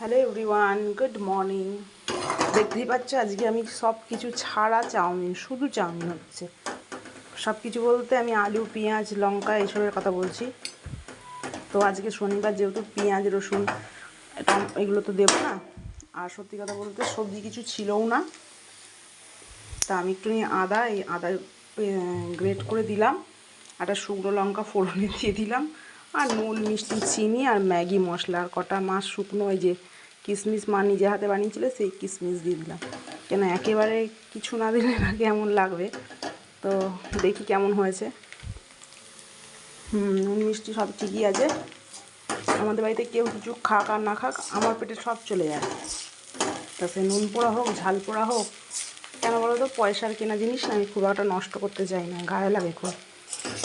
Hello everyone, good morning. দেখতেই পাচ্ছ আজকে আমি সব কিছু ছাড়া চাউমিন, শুধু চাউমিন হচ্ছে। সব কিছু বলতে আমি আলু, পেঁয়াজ, লঙ্কা এইসবের কথা বলছি। তো আজকে শনিবার, যেহেতু পেঁয়াজ, রসুন এগুলো তো দেবো না। আর সত্যি কথা বলতে সবজি কিছু ছিলও না। তা আমি একটু এই আদা গ্রেট করে দিলাম, একটা শুকনো লঙ্কা ফোড়নে দিয়ে দিলাম, আর নুন, মিষ্টি, চিনি আর ম্যাগি মশলা, আর কটা মাছ শুকনো ওই যে কিশমিশ মা নিজে হাতে বানিয়েছিল সেই কিশমিশ দিয়ে দিলাম। কেন একেবারে কিছু না দিলে না কেমন লাগবে, তো দেখি কেমন হয়েছে। নুন মিষ্টি সব ঠিকই আছে। আমাদের বাড়িতে কেউ কিছু খাক আর না খাক, আমার পেটে সব চলে যায়। তা সে নুন পোড়া হোক, ঝাল পোড়া হোক, কেন বলো তো, পয়সার কেনা জিনিস আমি খুব একটা নষ্ট করতে চাই না, গায়ে লাগে খুব।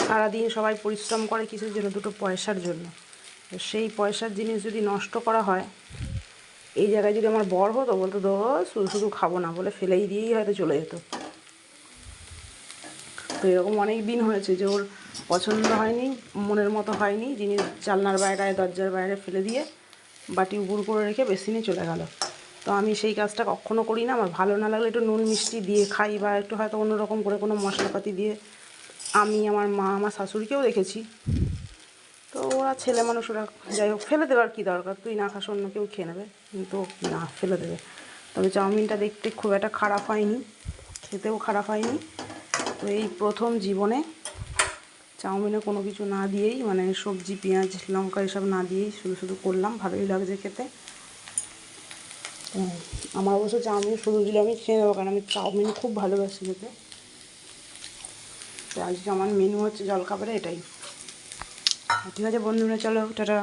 সারাদিন সবাই পরিশ্রম করে কিসের জন্য? দুটো পয়সার জন্য। তো সেই পয়সার জিনিস যদি নষ্ট করা হয়, এই জায়গায় যদি আমার বর হতো, বলতো তো শুধু শুধু খাবো না বলে ফেলেই দিয়েই হয়তো চলে যেত। তো এরকম অনেক দিন হয়েছে যে ওর পছন্দ হয়নি, মনের মতো হয়নি, জিনিস জানলার বাইরে, দরজার বাইরে ফেলে দিয়ে বাটি উপুর করে রেখে বেসিনে চলে গেল। তো আমি সেই কাজটা কখনও করি না। আমার ভালো না লাগলে একটু নুন মিষ্টি দিয়ে খাই, বা একটু হয়তো অন্যরকম করে কোনো মশলাপাতি দিয়ে। আমি, আমার মা, আমার শাশুড়িকেও দেখেছি। তো ওরা ছেলে মানুষ, ওরা যাই হোক, ফেলে দেওয়ার কী দরকার? তুই না খাস অন্য কেউ খেয়ে নেবে, কিন্তু না, ফেলে দেবে। তবে চাউমিনটা দেখতে খুব একটা খারাপ হয়নি, খেতেও খারাপ হয়নি। তো এই প্রথম জীবনে চাউমিনে কোনো কিছু না দিয়েই, মানে সবজি, পেঁয়াজ, লঙ্কা এসব না দিয়েই শুধু শুধু করলাম, ভালোই লাগছে খেতে। আমার অবশ্য চাউমিন শুধু দিলে আমি খেয়ে নেবো, কারণ আমি চাউমিন খুব ভালোবাসি খেতে। তো আজকে আমার মেনু হচ্ছে জলখাবারে এটাই। ঠিক আছে বন্ধুরা, চলো টাটা।